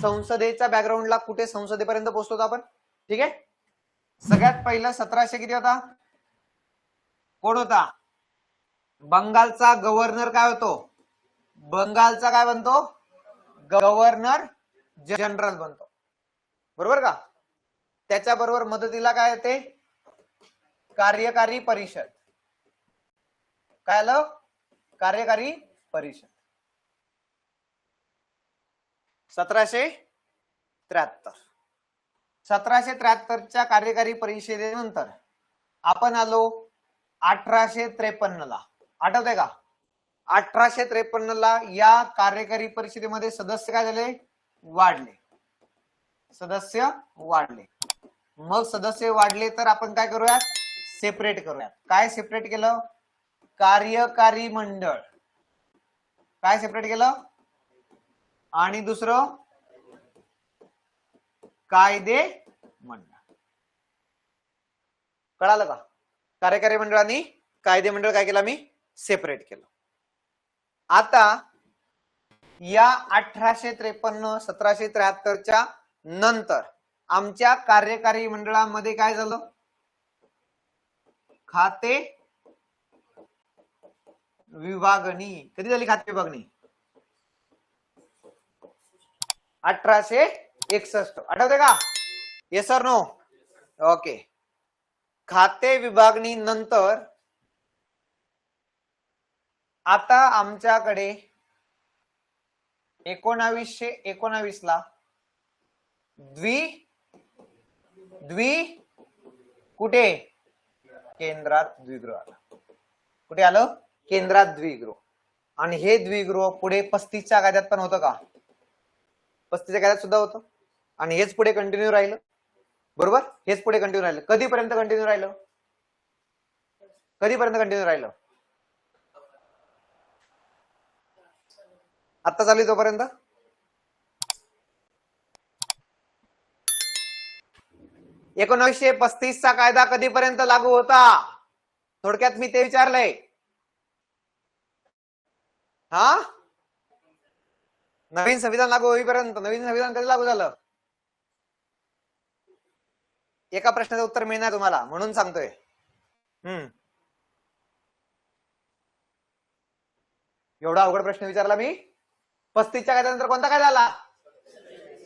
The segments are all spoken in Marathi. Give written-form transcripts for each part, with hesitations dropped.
संसदेच्या बॅकग्राऊंडला कुठे संसदेपर्यंत पोहोचतो आपण. ठीक आहे. सगळ्यात पहिलं 1700 किती होता, कोण होता, बंगालचा गव्हर्नर काय होतो, बंगालचा काय बनतो, गव्हर्नर जनरल बनतो. बरोबर का. त्याच्याबरोबर मदतीला काय येते, कार्यकारी परिषद. काय आलं, कार्यकारी परिषद. 1773. 1773च्या कार्यकारी परिषदेनंतर आपण आलो 1853 ला. आठवतंय का. 1853 ला या कार्यकारी परिषदेमध्ये सदस्य काय झाले, वाढले. सदस्य वाढले. मग सदस्य वाढले तर आपण काय करूयात, सेपरेट करूयात. काय सेपरेट केलं, कार्यकारी मंडळ. काय सेपरेट केलं, आणि दुसरं कायदे मंडळ. कळालं का. कार्यकारी मंडळ आणि कायदे मंडळ काय केलं, मी सेपरेट केलं. आता या 1853 1773च्या नंतर आमच्या कार्यकारी मंडळामध्ये काय झालं, खाते विभागणी. कधी झाली खाते विभागणी, 1861. आठवते का, येस और नो. ओके. खाते विभागणी नंतर आता आमच्याकडे 1919 ला कुठे, केंद्रात द्विगृह आलं. कुठे आलं, केंद्रात द्विगृह. आणि हे द्विगृह पुढे 35च्या कायद्यात पण होतं का, 35च्या कायद्यात सुद्धा होतं. आणि हेच पुढे कंटिन्यू राहिलं. बरोबर, हेच पुढे कंटिन्यू राहिलं. कधीपर्यंत कंटिन्यू राहिलं, कधीपर्यंत कंटिन्यू राहिलं, आता चालू आहे तोपर्यंत. एकोणीसशे 35चा कायदा कधीपर्यंत लागू होता, थोडक्यात मी ते विचारलंय. हा, नवीन संविधान लागू होईपर्यंत. नवीन संविधान कधी लागू झालं, एका प्रश्नाचं उत्तर मिळणार तुम्हाला म्हणून सांगतोय. एवढा अवघड प्रश्न विचारला मी. 35च्या कायद्यानंतर कोणता कायदा आला,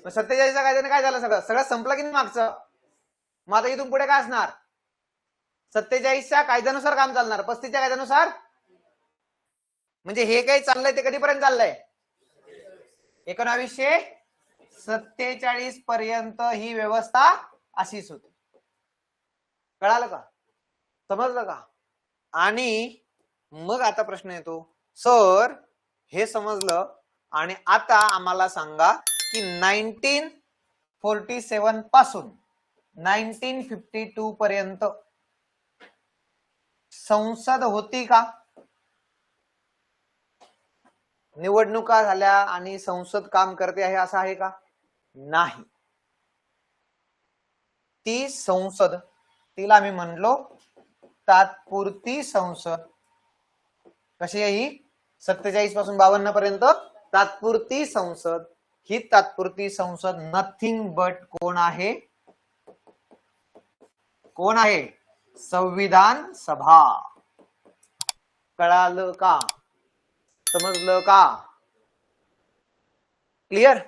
47च्या कायद्याने काय झालं, सगळं सगळं संपलं की नाही मागचं. मग आता इथून पुढे काय असणार, 47च्या कायद्यानुसार काम चालणार, 35च्या कायद्यानुसार. म्हणजे हे काही चाललंय ते कधीपर्यंत चाललंय, 1947 पर्यंत ही व्यवस्था अशीच होती. कळालं का, समजलं का. आणि मग आता प्रश्न येतो, सर हे समजलं आणि आता आम्हाला सांगा की 1947 पासून 1952 पर्यंत संसद होती का, निवडणुका झाल्या आणि संसद काम करते आहे असं आहे का, नाही. ती संसद, तिला आम्ही म्हणलो तात्पुरती संसद. कशी आहे ही, 47 पासून 52 पर्यंत तात्पुरती संसद. ही तात्पुरती संसद नथिंग बट कोण आहे, कोण आहे, संविधान सभा. कळालं का, समजलं का, क्लिअर.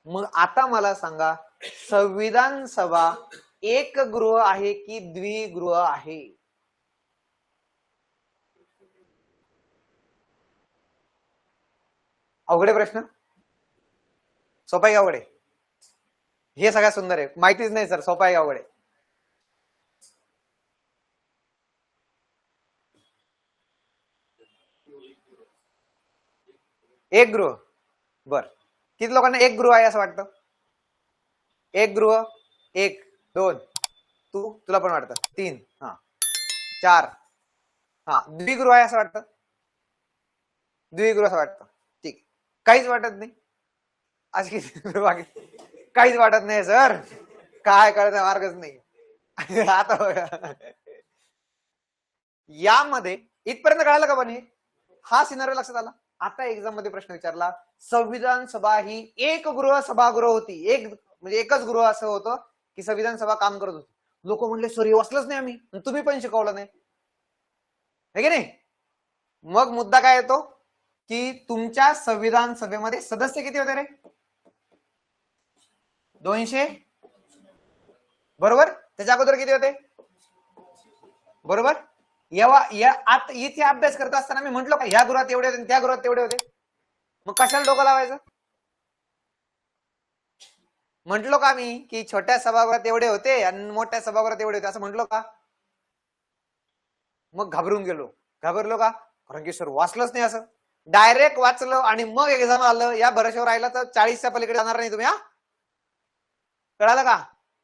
मग आता मला सांगा, संविधान सभा एक गृह आहे की द्विगृह आहे, अवघडे प्रश्न, सोपा आहे अवघडे, हे सगळ्यात सुंदर आहे. माहितीच नाही सर, सोपा आहे अवघडे. एक गृह, बर. किती लोकांना एक गृह आहे असं वाटतं, एक गृह, 1 2, तुला पण वाटतं 3, हा 4, हा द्विगृह आहे असं वाटतं, द्विगृह असं वाटतं. ठीक, काहीच वाटत नाही, अशी काहीच वाटत नाही सर, काय करायचा मार्गच नाही. आता यामध्ये इथपर्यंत कळालं का, पण हा सिनारिओ लक्षात आला. आता एक्झाम मध्ये प्रश्न विचारला, संविधान सभा ही एक गृह सभागृह होती, एक म्हणजे एकच गृह असं होतं की संविधान सभा काम करत होती. लोक म्हणले सर हे वाचलंच नाही आम्ही, तुम्ही पण शिकवलं नाही, है की नाही. मग मुद्दा काय येतो की तुमच्या संविधान सभेमध्ये सदस्य किती होते रे? 200, बरोबर. त्याच्या अगोदर किती होते? बरोबर. आता इथे अभ्यास करत असताना मी म्हंटलो का ह्या गृहात एवढे होते त्या गृहात तेवढे होते? मग कशाला डोकं लावायचं? म्हंटलो का मी की छोट्या सभागृहात एवढे होते आणि मोठ्या सभागृहात एवढे होते असं म्हंटलो का? मग घाबरून गेलो. घाबरलो का? कारण की सर वाचलंच नाही. असं डायरेक्ट वाचलं आणि मग एक्झाम आलं या भरोश्यावर राहिला तर 40च्या पलीकडे जाणार नाही तुम्ही. हा, कळालं का?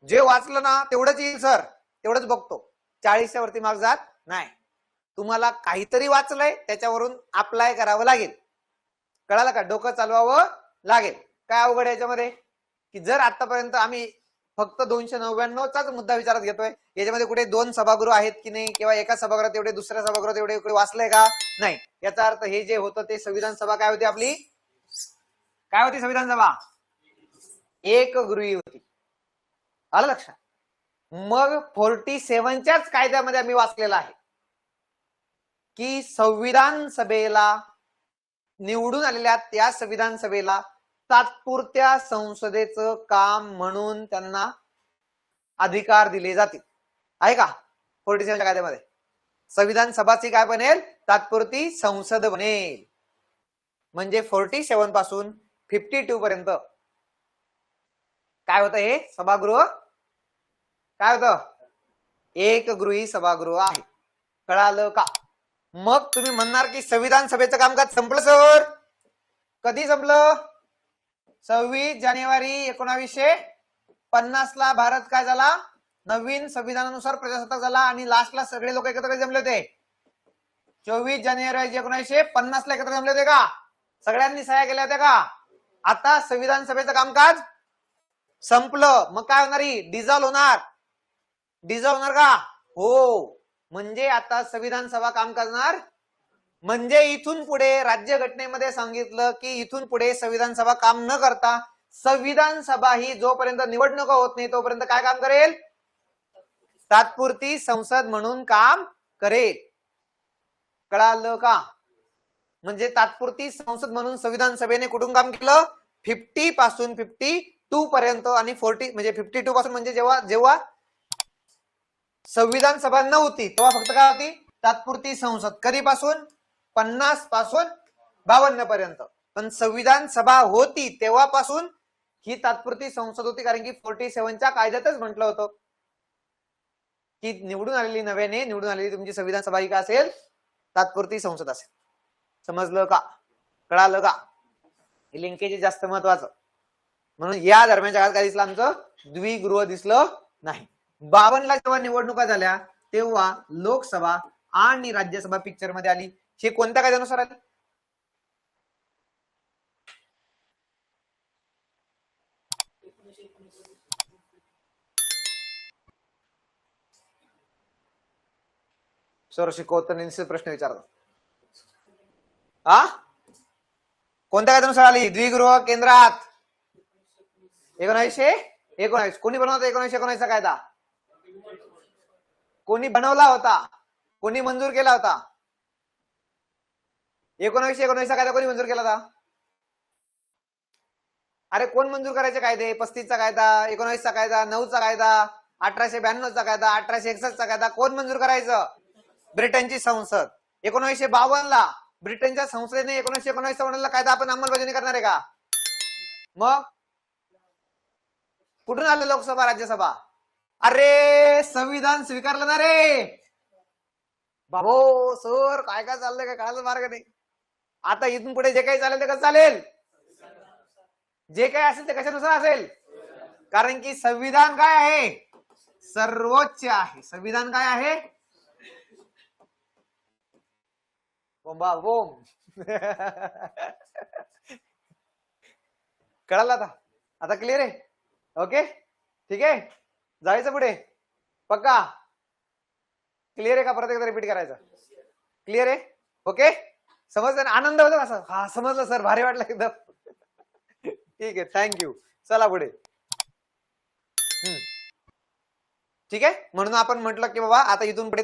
जे वाचलं ना तेवढंच येईल सर, तेवढंच बघतो, 40च्या वरती मार्क जात नाही. तुम्हाला काहीतरी वाचलंय त्याच्यावरून अप्लाय करावं लागेल. कळालं का? डोकं चालवावं लागेल. काय अवघड याच्यामध्ये की जर आतापर्यंत आम्ही फक्त 299चाच मुद्दा विचारात घेतोय, याच्यामध्ये कुठे 2 सभागृह आहेत की नाही किंवा एका सभागृहात एवढे दुसऱ्या सभागृहात एवढे वाचलंय का? नाही. याचा अर्थ हे जे होतं ते संविधान सभा काय होती आपली? काय होती संविधान सभा? एक गृही होती. आलं लक्षात? मग 47च्याच कायद्यामध्ये आम्ही वाचलेलं आहे की संविधान सभेला निवडून आलेल्या त्या संविधान सभेला तात्पुरत्या संसदेचं काम म्हणून त्यांना अधिकार दिले जातील. आहे का? 47च्या कायद्यामध्ये संविधान सभाची काय बनेल? तात्पुरती संसद बनेल. म्हणजे 47 पासून 52 पर्यंत काय होतं? हे सभागृह काय होतं? एक गृही सभागृह आहे. कळालं का? मग तुम्ही म्हणणार की संविधान सभेचं कामकाज संपलं सर. कधी संपलं? 26 जानेवारी 1950 ला भारत काय झाला? नवीन संविधानानुसार प्रजासत्ताक झाला आणि लास्टला सगळे लोक एकत्र जमले होते. 24 जानेवारी 1950 ला एकत्र जमले होते का? सगळ्यांनी सह्या केल्या होत्या का? आता संविधान सभेचं कामकाज संपलं. मग काय होणार? डिझॉल्व्ह होणार. डिझॉल्व्ह होणार का? हो. म्हणजे आता संविधान सभा काम करणार. म्हणजे इथून पुढे राज्यघटनेमध्ये सांगितलं की इथून पुढे संविधान सभा काम न करता संविधान सभा ही जोपर्यंत निवडणुका होत नाही तोपर्यंत काय काम करेल? तात्पुरती संसद म्हणून काम करेल. कळालं का? म्हणजे तात्पुरती संसद म्हणून संविधान सभेने कुठून काम केलं? 50 पासून 52 पर्यंत. आणि 40 म्हणजे 52 पासून म्हणजे जेव्हा संविधान सभा नव्हती तेव्हा फक्त काय होती? तात्पुरती संसद. कधीपासून? 50 पासून 52 पर्यंत. पण संविधान सभा होती तेव्हापासून ही तात्पुरती संसद होती. कारण की 47च्या कायद्यातच म्हटलं होतं की निवडून आलेली नव्याने निवडून आलेली तुमची संविधान सभा ही काय असेल? तात्पुरती संसद असेल. समजलं का? कळालं का? हे लिंकेज जास्त महत्वाचं. म्हणून या दरम्यानच्या काळात काय दिसलं? आमचं द्विगृह दिसलं नाही. 52 ला जेव्हा निवडणुका झाल्या तेव्हा लोकसभा आणि राज्यसभा पिक्चर मध्ये आली. हे कोणत्या कायद्यानुसार आली? सर शिकवताना निश्चित प्रश्न विचारतो. कोणत्या कायद्यानुसार आली द्विगृह केंद्रात? 1919. कोणी बनवला 1919चा कायदा? कोणी बनवला होता? कोणी मंजूर केला होता? 1919चा कायदा कोणी मंजूर केला होता? अरे कोण मंजूर करायचे कायदे? 35चा कायदा, 19चा कायदा, 9चा कायदा, 1892चा कायदा, 1861चा कायदा कोण मंजूर करायचं? ब्रिटनची संसद. 1952 ला ब्रिटनच्या संसदेने 1919 बनवलेला कायदा आपण अंमलबजावणी करणार आहे का? मग कुठून आलं लोकसभा राज्यसभा? अरे संविधान स्वीकारलं ना रे बाबो. सर काय काय चाललंय काय कळायला मार्ग नाही. आता इथून पुढे जे काही चालेल ते कसं चालेल? जे काही असेल ते कशानुसार असेल? कारण की संविधान काय आहे? सर्वोच्च आहे. संविधान काय आहे? बोम. कळालं आता? आता क्लिअर आहे? ओके ठीक आहे. जायचं पुढे पक्का? क्लिअर आहे का? परत एकदा रिपीट करायचं. क्लिअर आहे? ओके समजलं ना? आनंद होतो असं, हा समजलं सर, भारी वाटलं एकदम. ठीक आहे, थँक्यू. चला पुढे. ठीक आहे, म्हणून आपण म्हटलं की बाबा आता इथून पुढे